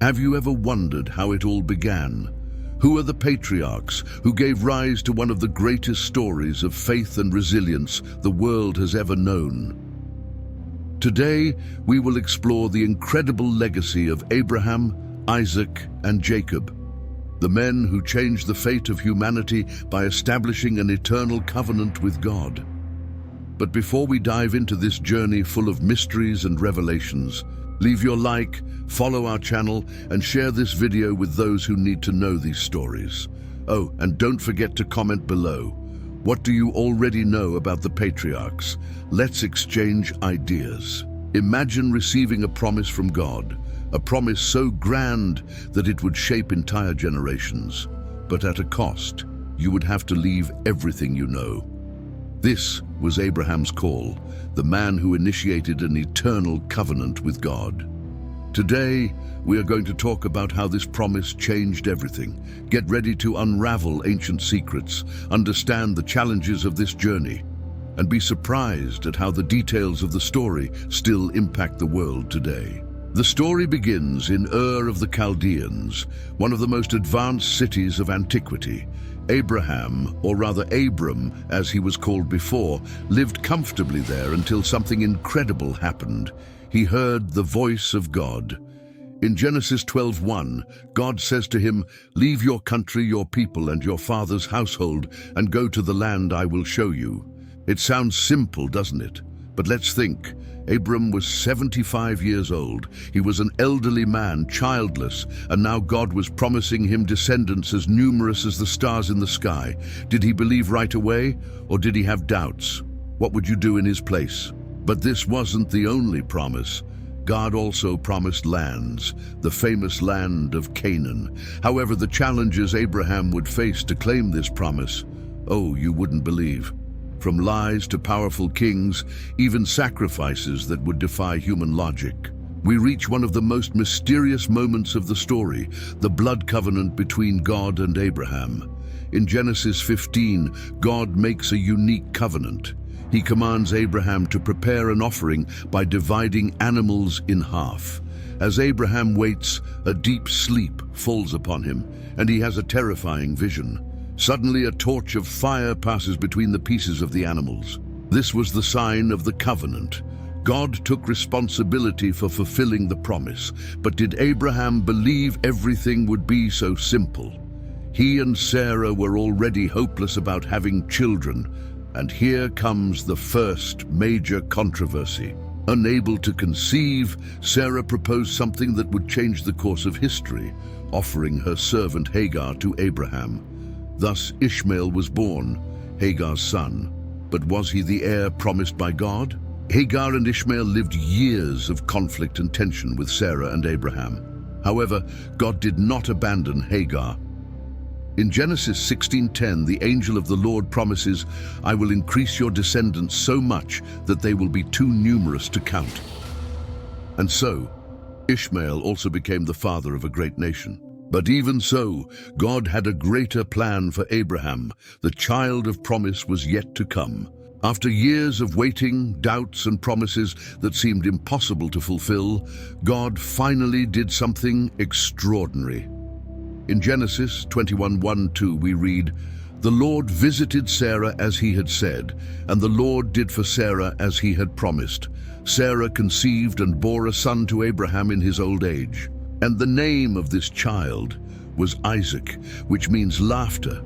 Have you ever wondered how it all began? Who are the patriarchs who gave rise to one of the greatest stories of faith and resilience the world has ever known? Today, we will explore the incredible legacy of Abraham, Isaac, and Jacob, the men who changed the fate of humanity by establishing an eternal covenant with God. But before we dive into this journey full of mysteries and revelations, leave your like, follow our channel, and share this video with those who need to know these stories. Oh, and don't forget to comment below. What do you already know about the patriarchs? Let's exchange ideas. Imagine receiving a promise from God, a promise so grand that it would shape entire generations. But at a cost, you would have to leave everything you know. This was Abraham's call, the man who initiated an eternal covenant with God. Today, we are going to talk about how this promise changed everything. Get ready to unravel ancient secrets, understand the challenges of this journey, and be surprised at how the details of the story still impact the world today. The story begins in Ur of the Chaldeans, one of the most advanced cities of antiquity. Abraham, or rather Abram, as he was called before, lived comfortably there until something incredible happened. He heard the voice of God. In Genesis 12:1, God says to him, "Leave your country, your people, and your father's household, and go to the land I will show you." It sounds simple, doesn't it? But let's think. Abram was 75 years old. He was an elderly man, childless, and now God was promising him descendants as numerous as the stars in the sky. Did he believe right away, or did he have doubts? What would you do in his place? But this wasn't the only promise. God also promised lands, the famous land of Canaan. However, the challenges Abraham would face to claim this promise, oh, you wouldn't believe. From lies to powerful kings, even sacrifices that would defy human logic. We reach one of the most mysterious moments of the story, the blood covenant between God and Abraham. In Genesis 15, God makes a unique covenant. He commands Abraham to prepare an offering by dividing animals in half. As Abraham waits, a deep sleep falls upon him, and he has a terrifying vision. Suddenly, a torch of fire passes between the pieces of the animals. This was the sign of the covenant. God took responsibility for fulfilling the promise. But did Abraham believe everything would be so simple? He and Sarah were already hopeless about having children, and here comes the first major controversy. Unable to conceive, Sarah proposed something that would change the course of history, offering her servant Hagar to Abraham. Thus Ishmael was born, Hagar's son. But was he the heir promised by God? Hagar and Ishmael lived years of conflict and tension with Sarah and Abraham. However, God did not abandon Hagar. In Genesis 16:10, the angel of the Lord promises, "I will increase your descendants so much that they will be too numerous to count." And so, Ishmael also became the father of a great nation. But even so, God had a greater plan for Abraham. The child of promise was yet to come. After years of waiting, doubts, and promises that seemed impossible to fulfill, God finally did something extraordinary. In Genesis 21:1-2 we read, "The Lord visited Sarah as he had said, and the Lord did for Sarah as he had promised. Sarah conceived and bore a son to Abraham in his old age. And the name of this child was Isaac, which means laughter."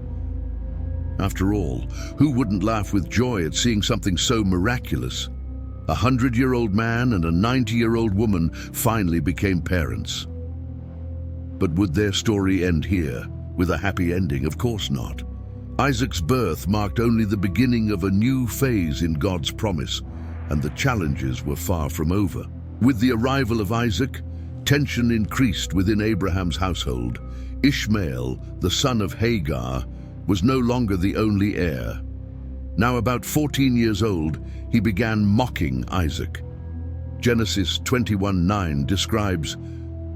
After all, who wouldn't laugh with joy at seeing something so miraculous? A 100-year-old man and a 90-year-old woman finally became parents. But would their story end here, with a happy ending? Of course not. Isaac's birth marked only the beginning of a new phase in God's promise, and the challenges were far from over. With the arrival of Isaac, tension increased within Abraham's household. Ishmael, the son of Hagar, was no longer the only heir. Now about 14 years old, he began mocking Isaac. Genesis 21:9 describes,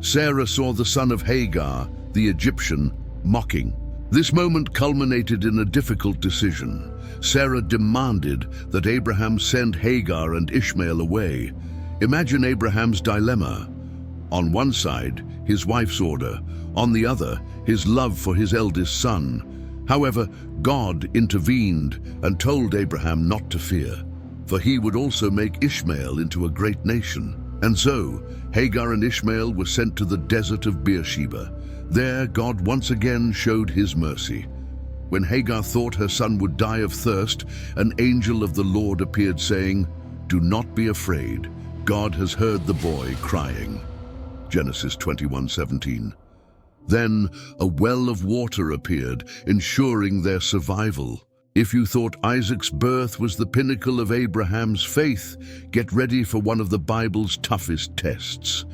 "Sarah saw the son of Hagar, the Egyptian, mocking." This moment culminated in a difficult decision. Sarah demanded that Abraham send Hagar and Ishmael away. Imagine Abraham's dilemma. On one side, his wife's order, on the other, his love for his eldest son. However, God intervened and told Abraham not to fear, for he would also make Ishmael into a great nation. And so, Hagar and Ishmael were sent to the desert of Beersheba. There, God once again showed his mercy. When Hagar thought her son would die of thirst, an angel of the Lord appeared, saying, "Do not be afraid. God has heard the boy crying." Genesis 21:17. Then a well of water appeared, ensuring their survival. If you thought Isaac's birth was the pinnacle of Abraham's faith, get ready for one of the Bible's toughest tests.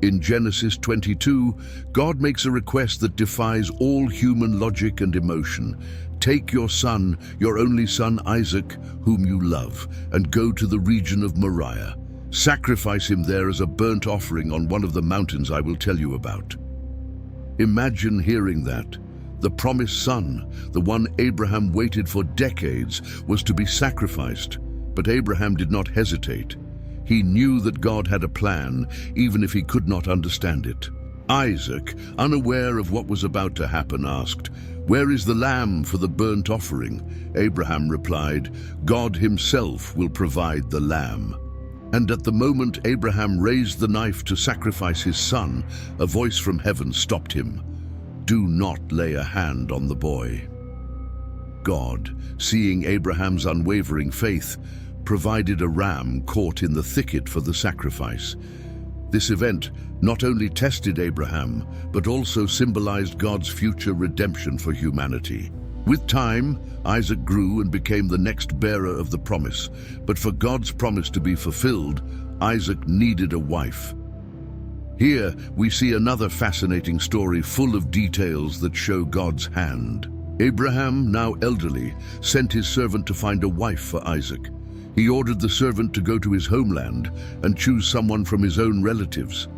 In Genesis 22, God makes a request that defies all human logic and emotion. Take your son, your only son Isaac, whom you love, and go to the region of Moriah. Sacrifice him there as a burnt offering on one of the mountains I will tell you about. Imagine hearing that. The promised son, the one Abraham waited for decades, was to be sacrificed. But Abraham did not hesitate. He knew that God had a plan, even if he could not understand it. Isaac, unaware of what was about to happen, asked, "Where is the lamb for the burnt offering?" Abraham replied, "God himself will provide the lamb." And at the moment Abraham raised the knife to sacrifice his son, a voice from heaven stopped him. "Do not lay a hand on the boy." God, seeing Abraham's unwavering faith, provided a ram caught in the thicket for the sacrifice. This event not only tested Abraham, but also symbolized God's future redemption for humanity. With time, Isaac grew and became the next bearer of the promise. But for God's promise to be fulfilled, Isaac needed a wife. Here we see another fascinating story full of details that show God's hand. Abraham, now elderly, sent his servant to find a wife for Isaac. He ordered the servant to go to his homeland and choose someone from his own relatives.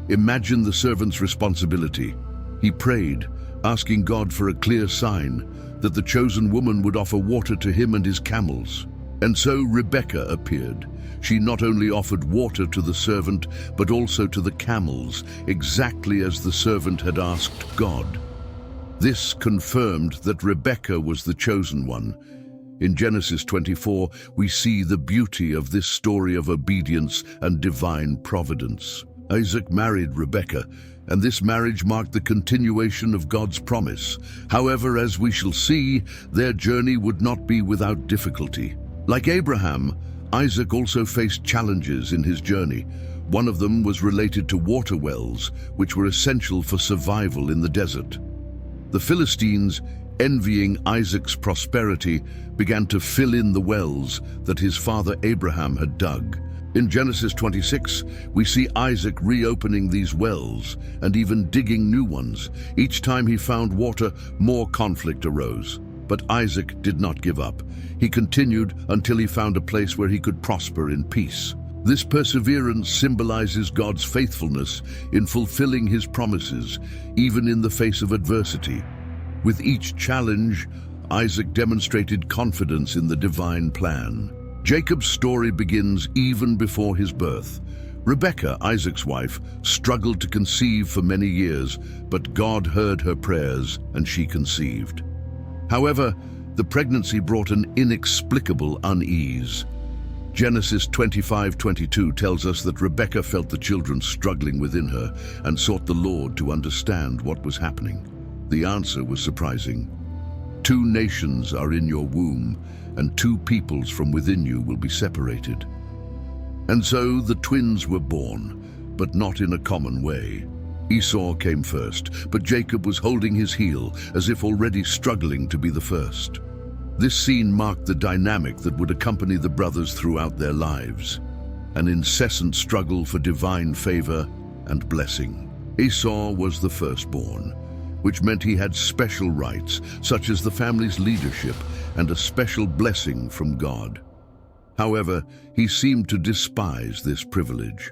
Imagine the servant's responsibility. He prayed, asking God for a clear sign that the chosen woman would offer water to him and his camels. And so Rebekah appeared. She not only offered water to the servant, but also to the camels, exactly as the servant had asked God. This confirmed that Rebekah was the chosen one. In Genesis 24, we see the beauty of this story of obedience and divine providence. Isaac married Rebekah, and this marriage marked the continuation of God's promise. However, as we shall see, their journey would not be without difficulty. Like Abraham, Isaac also faced challenges in his journey. One of them was related to water wells, which were essential for survival in the desert. The Philistines, envying Isaac's prosperity, began to fill in the wells that his father Abraham had dug. In Genesis 26, we see Isaac reopening these wells and even digging new ones. Each time he found water, more conflict arose. But Isaac did not give up. He continued until he found a place where he could prosper in peace. This perseverance symbolizes God's faithfulness in fulfilling his promises, even in the face of adversity. With each challenge, Isaac demonstrated confidence in the divine plan. Jacob's story begins even before his birth. Rebekah, Isaac's wife, struggled to conceive for many years, but God heard her prayers and she conceived. However, the pregnancy brought an inexplicable unease. Genesis 25:22 tells us that Rebekah felt the children struggling within her and sought the Lord to understand what was happening. The answer was surprising. 2 nations are in your womb, and 2 peoples from within you will be separated. And so the twins were born, but not in a common way. Esau came first, but Jacob was holding his heel as if already struggling to be the first. This scene marked the dynamic that would accompany the brothers throughout their lives, an incessant struggle for divine favor and blessing. Esau was the firstborn, which meant he had special rights, such as the family's leadership and a special blessing from God. However, he seemed to despise this privilege.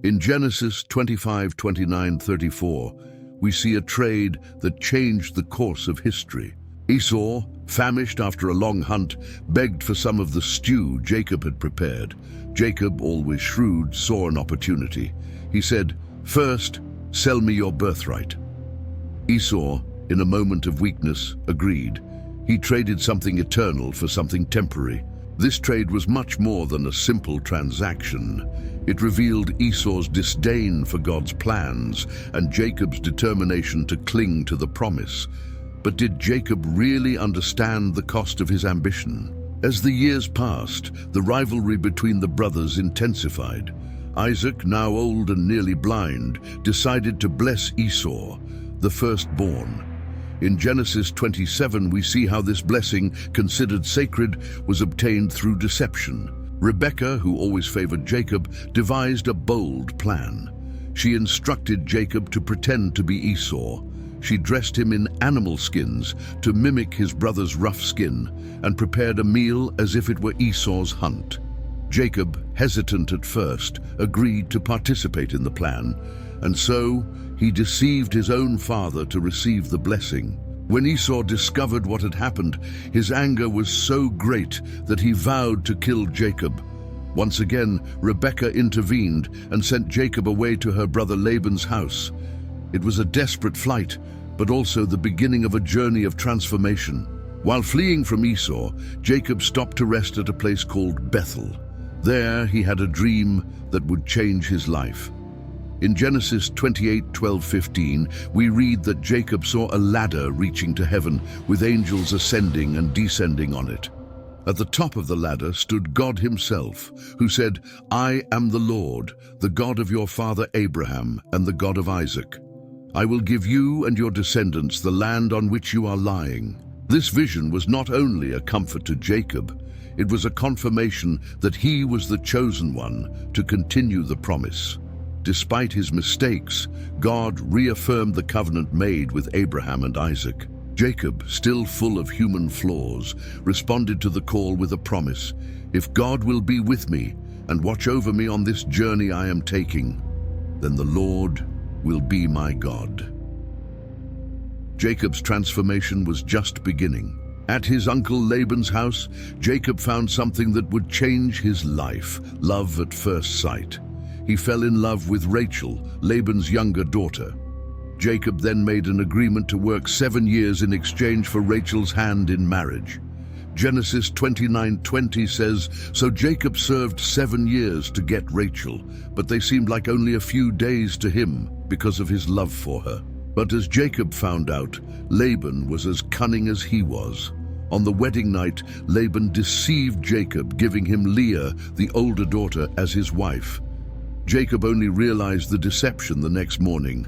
In Genesis 25:29-34, we see a trade that changed the course of history. Esau, famished after a long hunt, begged for some of the stew Jacob had prepared. Jacob, always shrewd, saw an opportunity. He said, "First, Sell me your birthright." Esau, in a moment of weakness, agreed. He traded something eternal for something temporary. This trade was much more than a simple transaction. It revealed Esau's disdain for God's plans and Jacob's determination to cling to the promise. But did Jacob really understand the cost of his ambition? As the years passed, the rivalry between the brothers intensified. Isaac, now old and nearly blind, decided to bless Esau, the firstborn. In Genesis 27, we see how this blessing, considered sacred, was obtained through deception. Rebekah, who always favored Jacob, devised a bold plan. She instructed Jacob to pretend to be Esau. She dressed him in animal skins to mimic his brother's rough skin and prepared a meal as if it were Esau's hunt. Jacob, hesitant at first, agreed to participate in the plan, and so he deceived his own father to receive the blessing. When Esau discovered what had happened, his anger was so great that he vowed to kill Jacob. Once again, Rebekah intervened and sent Jacob away to her brother Laban's house. It was a desperate flight, but also the beginning of a journey of transformation. While fleeing from Esau, Jacob stopped to rest at a place called Bethel. There he had a dream that would change his life. In Genesis 28:12-15, we read that Jacob saw a ladder reaching to heaven, with angels ascending and descending on it. At the top of the ladder stood God himself, who said, "I am the Lord, the God of your father Abraham and the God of Isaac. I will give you and your descendants the land on which you are lying." This vision was not only a comfort to Jacob, it was a confirmation that he was the chosen one to continue the promise. Despite his mistakes, God reaffirmed the covenant made with Abraham and Isaac. Jacob, still full of human flaws, responded to the call with a promise: "If God will be with me and watch over me on this journey I am taking, then the Lord will be my God." Jacob's transformation was just beginning. At his uncle Laban's house, Jacob found something that would change his life: love at first sight. He fell in love with Rachel, Laban's younger daughter. Jacob then made an agreement to work 7 years in exchange for Rachel's hand in marriage. Genesis 29:20 says, "So Jacob served 7 years to get Rachel, but they seemed like only a few days to him because of his love for her." But as Jacob found out, Laban was as cunning as he was. On the wedding night, Laban deceived Jacob, giving him Leah, the older daughter, as his wife. Jacob only realized the deception the next morning.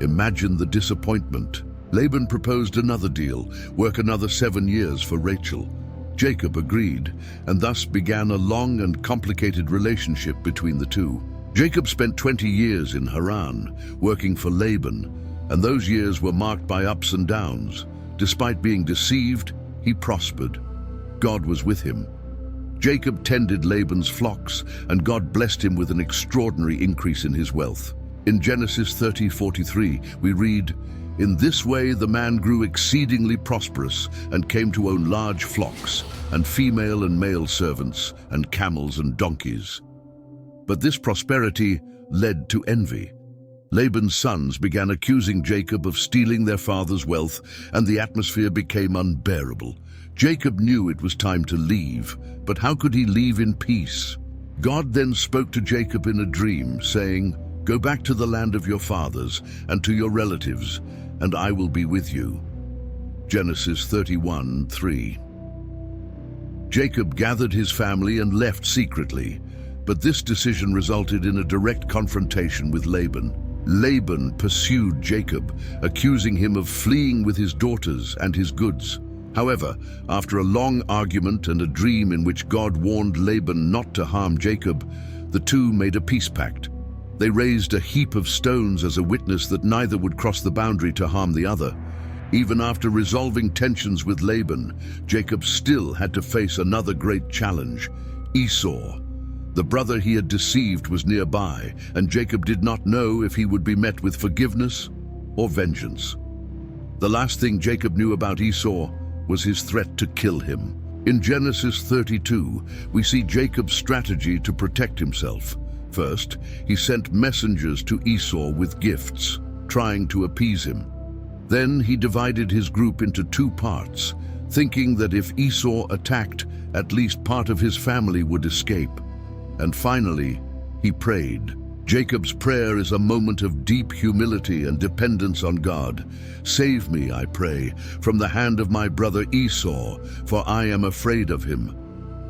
Imagine the disappointment. Laban proposed another deal: work another 7 years for Rachel. Jacob agreed, and thus began a long and complicated relationship between the two. Jacob spent 20 years in Haran, working for Laban, and those years were marked by ups and downs. Despite being deceived, he prospered. God was with him. Jacob tended Laban's flocks, and God blessed him with an extraordinary increase in his wealth. In Genesis 30:43, we read, "In this way the man grew exceedingly prosperous and came to own large flocks, and female and male servants, and camels and donkeys." But this prosperity led to envy. Laban's sons began accusing Jacob of stealing their father's wealth, and the atmosphere became unbearable. Jacob knew it was time to leave, but how could he leave in peace? God then spoke to Jacob in a dream, saying, "Go back to the land of your fathers and to your relatives, and I will be with you." Genesis 31:3. Jacob gathered his family and left secretly, but this decision resulted in a direct confrontation with Laban. Laban pursued Jacob, accusing him of fleeing with his daughters and his goods. However, after a long argument and a dream in which God warned Laban not to harm Jacob, the two made a peace pact. They raised a heap of stones as a witness that neither would cross the boundary to harm the other. Even after resolving tensions with Laban, Jacob still had to face another great challenge: Esau. The brother he had deceived was nearby, and Jacob did not know if he would be met with forgiveness or vengeance. The last thing Jacob knew about Esau was his threat to kill him. In Genesis 32, we see Jacob's strategy to protect himself. First, he sent messengers to Esau with gifts, trying to appease him. Then he divided his group into two parts, thinking that if Esau attacked, at least part of his family would escape. And finally, he prayed. Jacob's prayer is a moment of deep humility and dependence on God. "Save me, I pray, from the hand of my brother Esau, for I am afraid of him."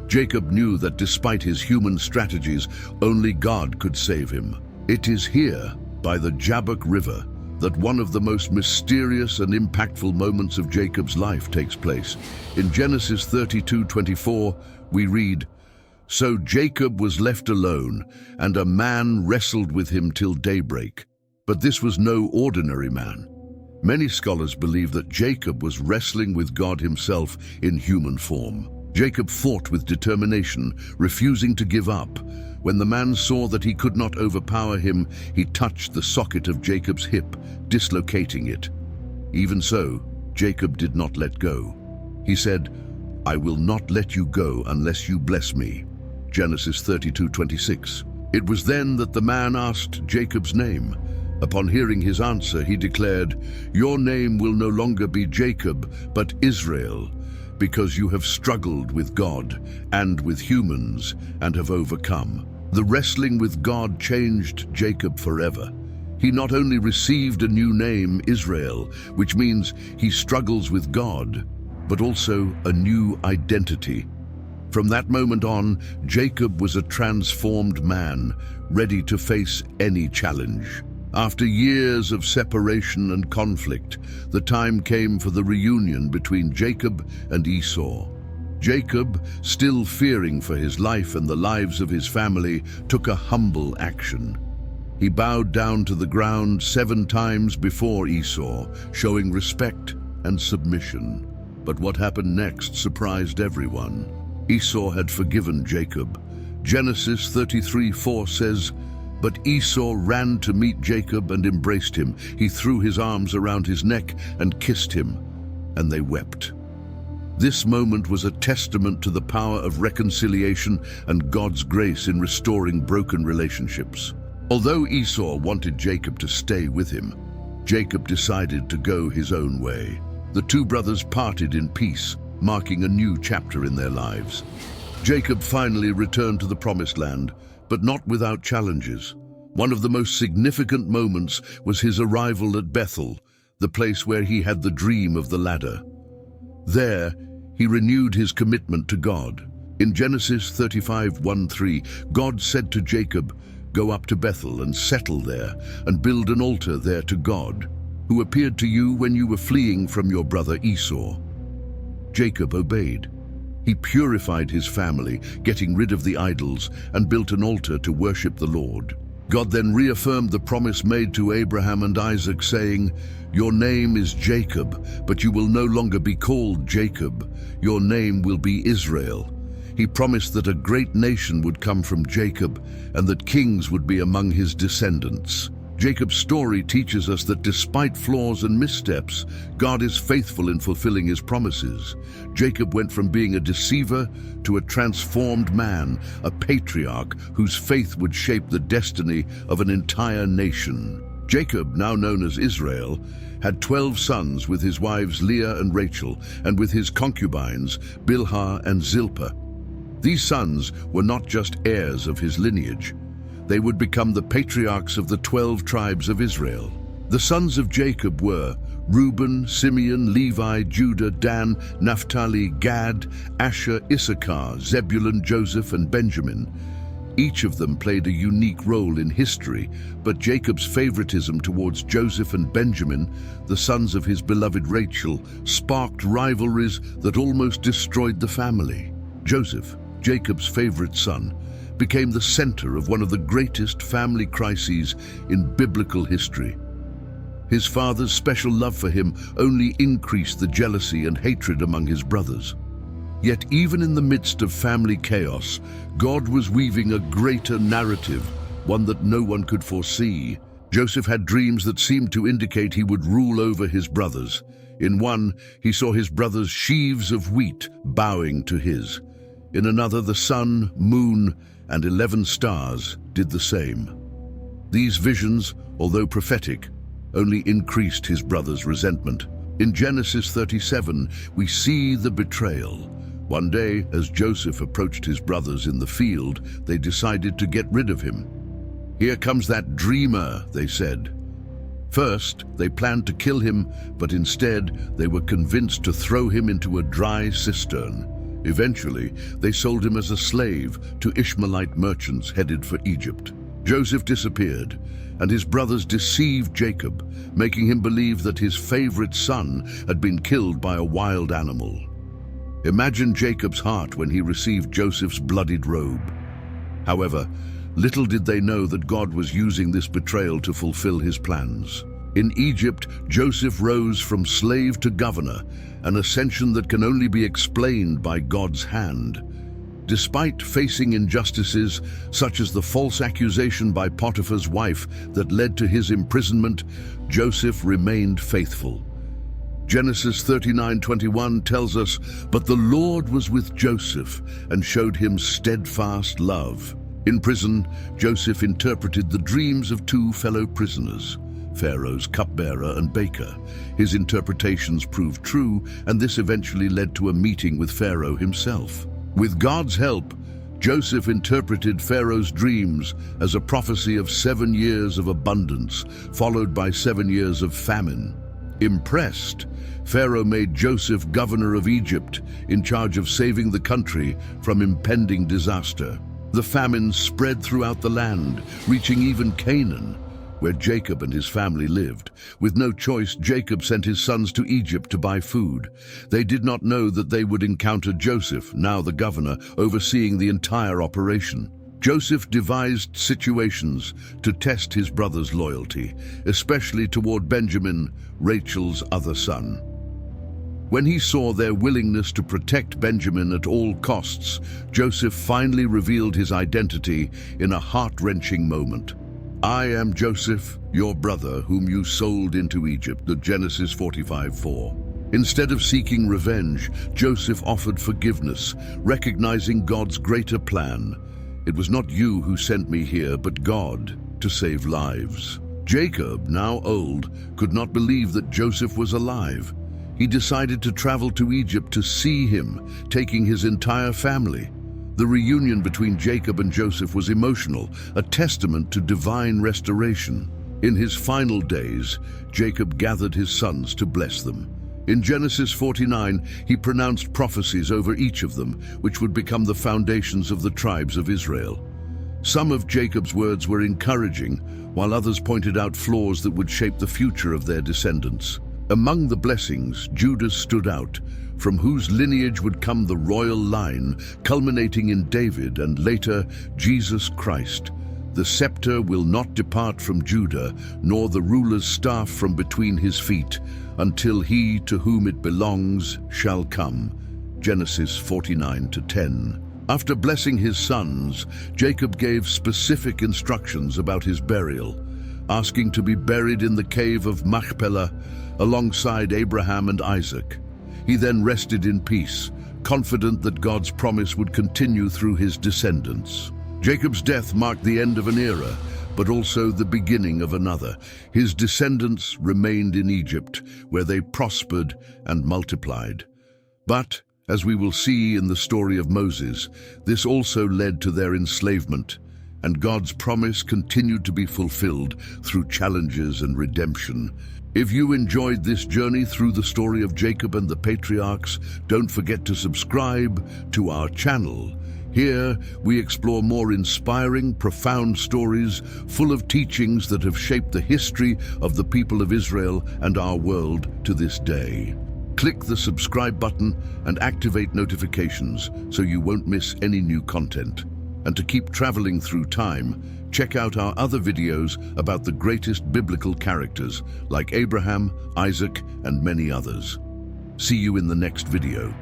Jacob knew that despite his human strategies, only God could save him. It is here, by the Jabbok River, that one of the most mysterious and impactful moments of Jacob's life takes place. In Genesis 32:24, we read, "So Jacob was left alone, and a man wrestled with him till daybreak." But this was no ordinary man. Many scholars believe that Jacob was wrestling with God himself in human form. Jacob fought with determination, refusing to give up. When the man saw that he could not overpower him, he touched the socket of Jacob's hip, dislocating it. Even so, Jacob did not let go. He said, "I will not let you go unless you bless me." Genesis 32:26. It was then that the man asked Jacob's name. Upon hearing his answer, he declared, "Your name will no longer be Jacob, but Israel, because you have struggled with God and with humans and have overcome." The wrestling with God changed Jacob forever. He not only received a new name, Israel, which means he struggles with God, but also a new identity. From that moment on, Jacob was a transformed man, ready to face any challenge. After years of separation and conflict, the time came for the reunion between Jacob and Esau. Jacob, still fearing for his life and the lives of his family, took a humble action. He bowed down to the ground 7 times before Esau, showing respect and submission. But what happened next surprised everyone. Esau had forgiven Jacob. Genesis 33:4 says, "But Esau ran to meet Jacob and embraced him. He threw his arms around his neck and kissed him, and they wept." This moment was a testament to the power of reconciliation and God's grace in restoring broken relationships. Although Esau wanted Jacob to stay with him, Jacob decided to go his own way. The two brothers parted in peace, marking a new chapter in their lives. Jacob finally returned to the Promised Land, but not without challenges. One of the most significant moments was his arrival at Bethel, the place where he had the dream of the ladder. There, he renewed his commitment to God. In Genesis 35:1-3, God said to Jacob, "Go up to Bethel and settle there, and build an altar there to God, who appeared to you when you were fleeing from your brother Esau." Jacob obeyed. He purified his family, getting rid of the idols, and built an altar to worship the Lord. God then reaffirmed the promise made to Abraham and Isaac, saying, "Your name is Jacob, but you will no longer be called Jacob. Your name will be Israel." He promised that a great nation would come from Jacob, and that kings would be among his descendants. Jacob's story teaches us that despite flaws and missteps, God is faithful in fulfilling his promises. Jacob went from being a deceiver to a transformed man, a patriarch whose faith would shape the destiny of an entire nation. Jacob, now known as Israel, had 12 sons with his wives Leah and Rachel, and with his concubines Bilhah and Zilpah. These sons were not just heirs of his lineage. They would become the patriarchs of the 12 tribes of Israel. The sons of Jacob were Reuben, Simeon, Levi, Judah, Dan, Naphtali, Gad, Asher, Issachar, Zebulun, Joseph, and Benjamin. Each of them played a unique role in history, but Jacob's favoritism towards Joseph and Benjamin, the sons of his beloved Rachel, sparked rivalries that almost destroyed the family. Joseph, Jacob's favorite son, became the center of one of the greatest family crises in biblical history. His father's special love for him only increased the jealousy and hatred among his brothers. Yet even in the midst of family chaos, God was weaving a greater narrative, one that no one could foresee. Joseph had dreams that seemed to indicate he would rule over his brothers. In one, he saw his brothers' sheaves of wheat bowing to his. In another, the sun, moon, and 11 stars did the same. These visions, although prophetic, only increased his brother's resentment. In Genesis 37, we see the betrayal. One day, as Joseph approached his brothers in the field, they decided to get rid of him. "Here comes that dreamer," they said. First, they planned to kill him, but instead, they were convinced to throw him into a dry cistern. Eventually, they sold him as a slave to Ishmaelite merchants headed for Egypt. Joseph disappeared, and his brothers deceived Jacob, making him believe that his favorite son had been killed by a wild animal. Imagine Jacob's heart when he received Joseph's bloodied robe. However, little did they know that God was using this betrayal to fulfill his plans. In Egypt, Joseph rose from slave to governor, an ascension that can only be explained by God's hand. Despite facing injustices, such as the false accusation by Potiphar's wife that led to his imprisonment, Joseph remained faithful. Genesis 39:21 tells us, "But the Lord was with Joseph and showed him steadfast love." In prison, Joseph interpreted the dreams of two fellow prisoners, Pharaoh's cupbearer and baker. His interpretations proved true, and this eventually led to a meeting with Pharaoh himself. With God's help, Joseph interpreted Pharaoh's dreams as a prophecy of 7 years of abundance, followed by 7 years of famine. Impressed, Pharaoh made Joseph governor of Egypt, in charge of saving the country from impending disaster. The famine spread throughout the land, reaching even Canaan, where Jacob and his family lived. With no choice, Jacob sent his sons to Egypt to buy food. They did not know that they would encounter Joseph, now the governor, overseeing the entire operation. Joseph devised situations to test his brother's loyalty, especially toward Benjamin, Rachel's other son. When he saw their willingness to protect Benjamin at all costs, Joseph finally revealed his identity in a heart-wrenching moment. "I am Joseph, your brother, whom you sold into Egypt," Genesis 45:4. Instead of seeking revenge, Joseph offered forgiveness, recognizing God's greater plan. "It was not you who sent me here, but God, to save lives." Jacob, now old, could not believe that Joseph was alive. He decided to travel to Egypt to see him, taking his entire family. The reunion between Jacob and Joseph was emotional, a testament to divine restoration. In his final days, Jacob gathered his sons to bless them. In Genesis 49, he pronounced prophecies over each of them, which would become the foundations of the tribes of Israel. Some of Jacob's words were encouraging, while others pointed out flaws that would shape the future of their descendants. Among the blessings, Judah stood out, from whose lineage would come the royal line, culminating in David and later Jesus Christ. "The scepter will not depart from Judah, nor the ruler's staff from between his feet, until he to whom it belongs shall come." Genesis 49:10. After blessing his sons, Jacob gave specific instructions about his burial, asking to be buried in the cave of Machpelah alongside Abraham and Isaac. He then rested in peace, confident that God's promise would continue through his descendants. Jacob's death marked the end of an era, but also the beginning of another. His descendants remained in Egypt, where they prospered and multiplied. But, as we will see in the story of Moses, this also led to their enslavement, and God's promise continued to be fulfilled through challenges and redemption. If you enjoyed this journey through the story of Jacob and the patriarchs, don't forget to subscribe to our channel. Here, we explore more inspiring, profound stories full of teachings that have shaped the history of the people of Israel and our world to this day. Click the subscribe button and activate notifications so you won't miss any new content. And to keep traveling through time, check out our other videos about the greatest biblical characters like Abraham, Isaac, and many others. See you in the next video.